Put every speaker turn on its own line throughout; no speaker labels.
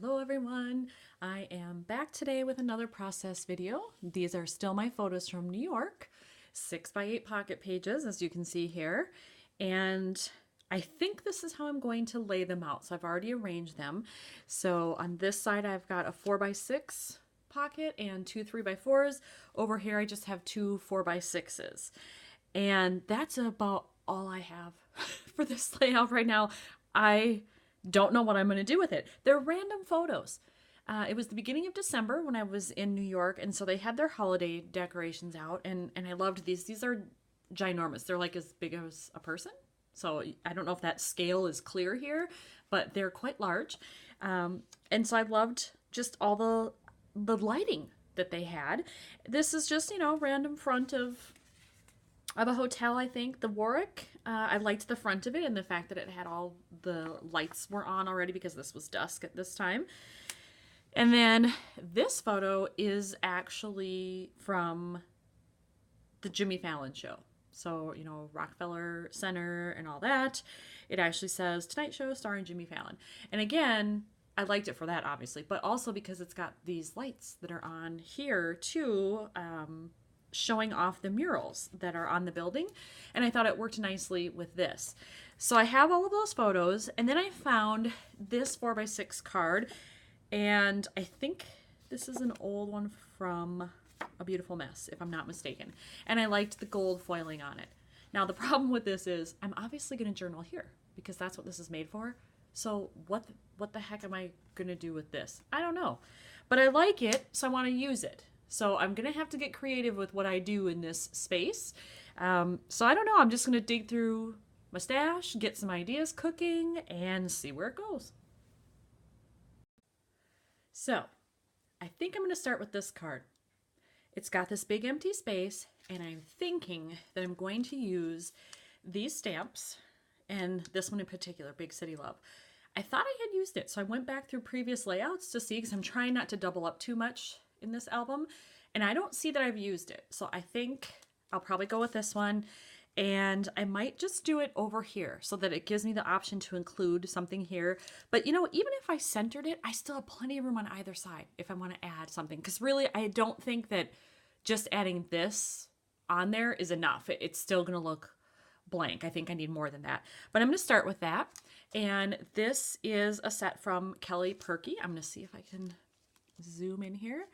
Hello everyone, I am back today with another process video. These are still my photos from New York, 6x8 pocket pages as you can see here. And I think this is how I'm going to lay them out. So I've already arranged them. So on this side I've got a 4x6 pocket and two 3x4s. Over here I just have two 4x6s. And that's about all I have for this layout right now. I don't know what I'm going to do with it. They're random photos. It was the beginning of December when I was in New York, and so they had their holiday decorations out, and I loved these. These are ginormous. They're like as big as a person. So I don't know if that scale is clear here, but they're quite large. And so I loved just all the lighting that they had. This is just, random front of a hotel, I think. The Warwick. I liked the front of it and the fact that it had all the lights were on already because this was dusk at this time. And then this photo is actually from the Jimmy Fallon show. So, Rockefeller Center and all that. It actually says Tonight Show starring Jimmy Fallon. And again, I liked it for that, obviously, but also because it's got these lights that are on here too, showing off the murals that are on the building, and I thought it worked nicely with this. So I have all of those photos, and then I found this 4x6 card, and I think this is an old one from A Beautiful Mess, if I'm not mistaken, and I liked the gold foiling on it. Now the problem with this is I'm obviously going to journal here because that's what this is made for. So what the heck am I going to do with this? I don't know, but I like it, so I want to use it. So I'm going to have to get creative with what I do in this space. So I don't know. I'm just going to dig through my stash, get some ideas cooking, and see where it goes. So I think I'm going to start with this card. It's got this big empty space, and I'm thinking that I'm going to use these stamps, and this one in particular, Big City Love. I thought I had used it, so I went back through previous layouts to see, because I'm trying not to double up too much in this album, and I don't see that I've used it. So I think I'll probably go with this one, and I might just do it over here so that it gives me the option to include something here. But even if I centered it, I still have plenty of room on either side if I want to add something, because really I don't think that just adding this on there is enough. It's still going to look blank. I think I need more than that, but I'm going to start with that. And this is a set from Kelly Perky. I'm going to see if I can zoom in here.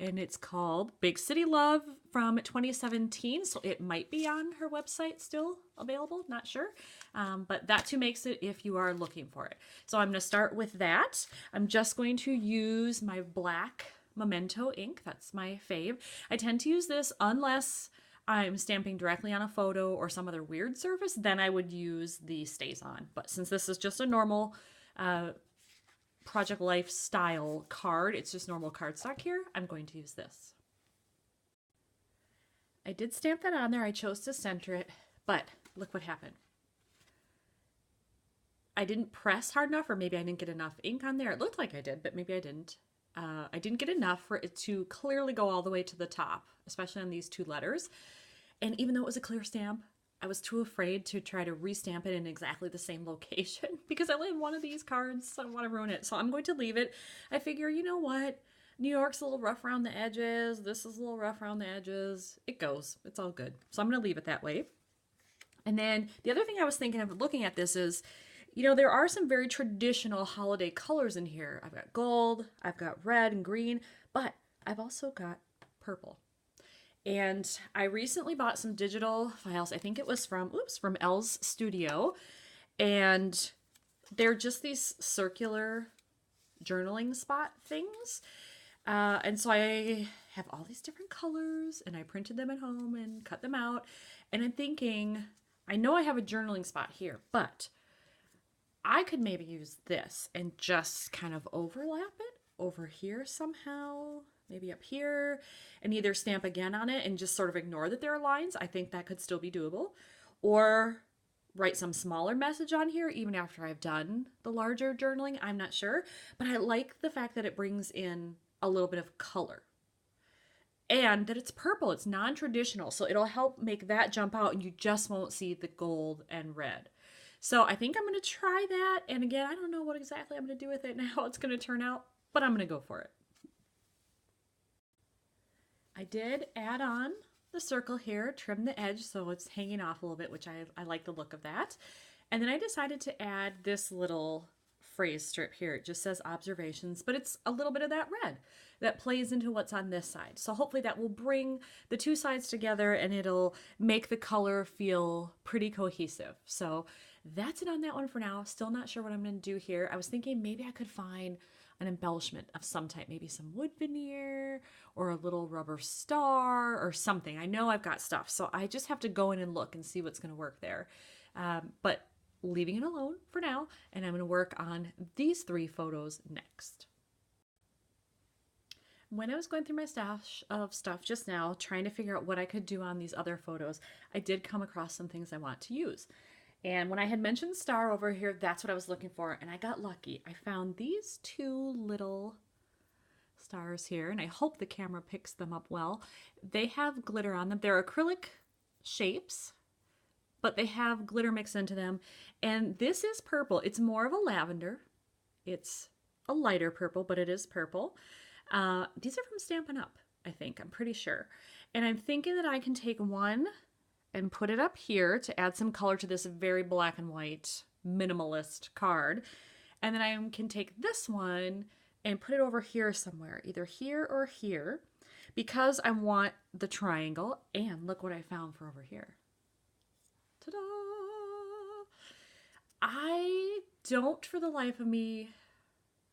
And it's called Big City Love from 2017. So it might be on her website still available, not sure. But that's who makes it if you are looking for it. So I'm going to start with that. I'm just going to use my black Memento ink. That's my fave. I tend to use this unless I'm stamping directly on a photo or some other weird surface, then I would use the Stays On. But since this is just a normal Project Life style card, it's just normal cardstock here, I'm going to use this. I did stamp that on there. I chose to center it, but look what happened. I didn't press hard enough, or maybe I didn't get enough ink on there. It looked like I did, but maybe I didn't. I didn't get enough for it to clearly go all the way to the top, especially on these two letters. And even though it was a clear stamp, I was too afraid to try to restamp it in exactly the same location because I only have one of these cards, so I don't want to ruin it. So I'm going to leave it. I figure, you know what? New York's a little rough around the edges. This is a little rough around the edges. It goes. It's all good. So I'm going to leave it that way. And then the other thing I was thinking of looking at this is, there are some very traditional holiday colors in here. I've got gold, I've got red and green, but I've also got purple. And I recently bought some digital files. I think it was from Elle's Studio. And they're just these circular journaling spot things. And so I have all these different colors, and I printed them at home and cut them out. And I'm thinking, I know I have a journaling spot here, but I could maybe use this and just kind of overlap it over here somehow, maybe up here, and either stamp again on it and just sort of ignore that there are lines. I think that could still be doable. Or write some smaller message on here even after I've done the larger journaling. I'm not sure, but I like the fact that it brings in a little bit of color. And that it's purple, it's non-traditional, so it'll help make that jump out and you just won't see the gold and red. So I think I'm going to try that. And again, I don't know what exactly I'm going to do with it and how it's going to turn out, but I'm going to go for it. I did add on the circle here, trim the edge so it's hanging off a little bit, which I like the look of that. And then I decided to add this little phrase strip here. It just says observations, but it's a little bit of that red that plays into what's on this side. So hopefully that will bring the two sides together and it'll make the color feel pretty cohesive. So that's it on that one for now. Still not sure what I'm going to do here. I was thinking maybe I could find an embellishment of some type, maybe some wood veneer or a little rubber star or something. I know I've got stuff, so I just have to go in and look and see what's going to work there. But leaving it alone for now, and I'm going to work on these 3 photos next. When I was going through my stash of stuff just now, trying to figure out what I could do on these other photos, I did come across some things I want to use. And when I had mentioned star over here, that's what I was looking for, and I got lucky. I found these 2 little stars here, and I hope the camera picks them up well. They have glitter on them. They're acrylic shapes, but they have glitter mixed into them. And this is purple. It's more of a lavender. It's a lighter purple, but it is purple. These are from Stampin' Up, I think. I'm pretty sure. And I'm thinking that I can take one and put it up here to add some color to this very black and white minimalist card. And then I can take this one and put it over here somewhere, either here or here, because I want the triangle. And look what I found for over here. Ta-da! I don't, for the life of me,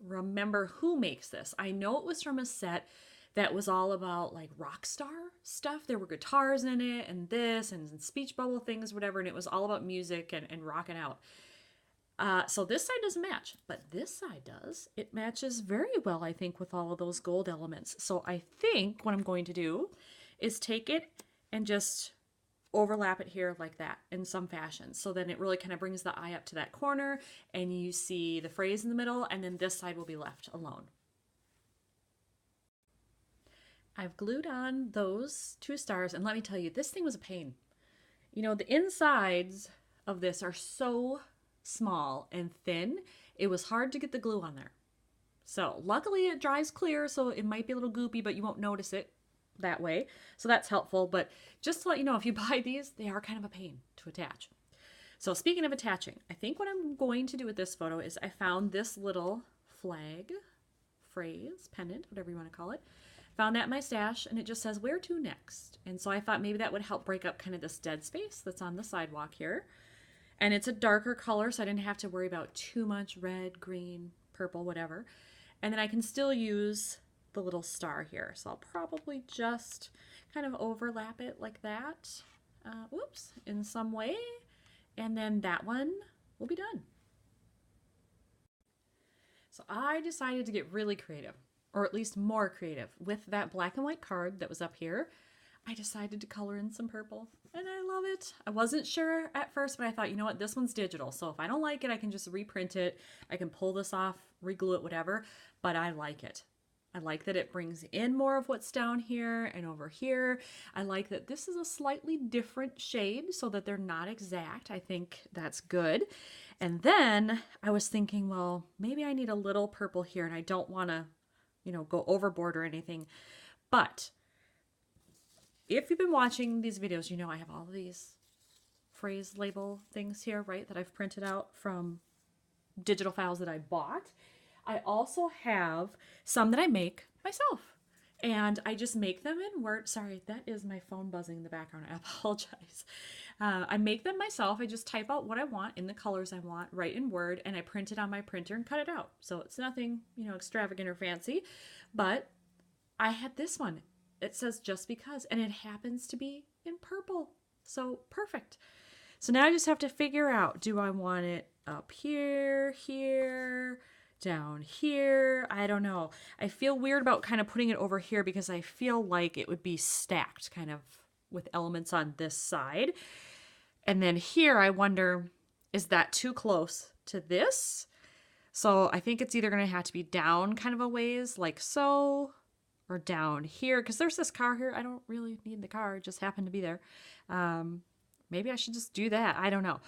remember who makes this. I know it was from a set that was all about like rock star stuff. There were guitars in it and this and speech bubble things, whatever, and it was all about music and rocking out. So this side doesn't match, but this side does. It matches very well, I think, with all of those gold elements. So I think what I'm going to do is take it and just overlap it here like that in some fashion. So then it really kind of brings the eye up to that corner and you see the phrase in the middle, and then this side will be left alone. I've glued on those 2 stars, and let me tell you, this thing was a pain. You know, the insides of this are so small and thin, it was hard to get the glue on there. So luckily it dries clear, so it might be a little goopy, but you won't notice it that way. So that's helpful. But just to let you know, if you buy these, they are kind of a pain to attach. So speaking of attaching, I think what I'm going to do with this photo is I found this little flag, phrase, pendant, whatever you want to call it. Found that in my stash, and it just says where to next. And so I thought maybe that would help break up kind of this dead space that's on the sidewalk here. And it's a darker color, so I didn't have to worry about too much red, green, purple, whatever. And then I can still use the little star here. So I'll probably just kind of overlap it like that, in some way. And then that one will be done. So I decided to get really creative, or at least more creative. With that black and white card that was up here, I decided to color in some purple, and I love it. I wasn't sure at first, but I thought, you know what, this one's digital, so if I don't like it, I can just reprint it. I can pull this off, reglue it, whatever, but I like it. I like that it brings in more of what's down here and over here. I like that this is a slightly different shade so that they're not exact. I think that's good. And then I was thinking, well, maybe I need a little purple here, and I don't want to, go overboard or anything. But if you've been watching these videos, you know I have all of these phrase label things here, right, that I've printed out from digital files that I bought. I also have some that I make myself, and I just make them in Word. Sorry, that is my phone buzzing in the background. I apologize. I make them myself. I just type out what I want in the colors I want, right in Word, and I print it on my printer and cut it out. So it's nothing, extravagant or fancy, but I had this one. It says just because, and it happens to be in purple. So perfect. So now I just have to figure out, do I want it up here, down here? I don't know. I feel weird about kind of putting it over here because I feel like it would be stacked kind of with elements on this side. And then here I wonder, is that too close to this? So I think it's either going to have to be down kind of a ways like so, or down here, because there's this car here. I don't really need the car. It just happened to be there. Maybe I should just do that. I don't know.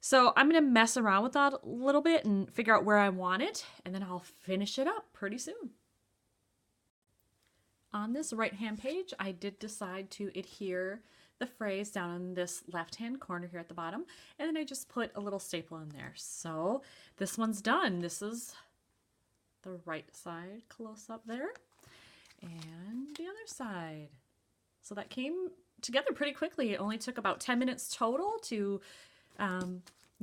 So I'm going to mess around with that a little bit and figure out where I want it, and then I'll finish it up pretty soon. On this right-hand page, I did decide to adhere the phrase down in this left-hand corner here at the bottom, and then I just put a little staple in there. So this one's done. This is the right side close up there, and the other side. So that came together pretty quickly. It only took about 10 minutes total to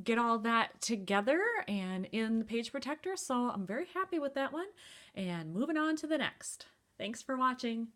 get all that together and in the page protector. So I'm very happy with that one, and moving on to the next. Thanks for watching.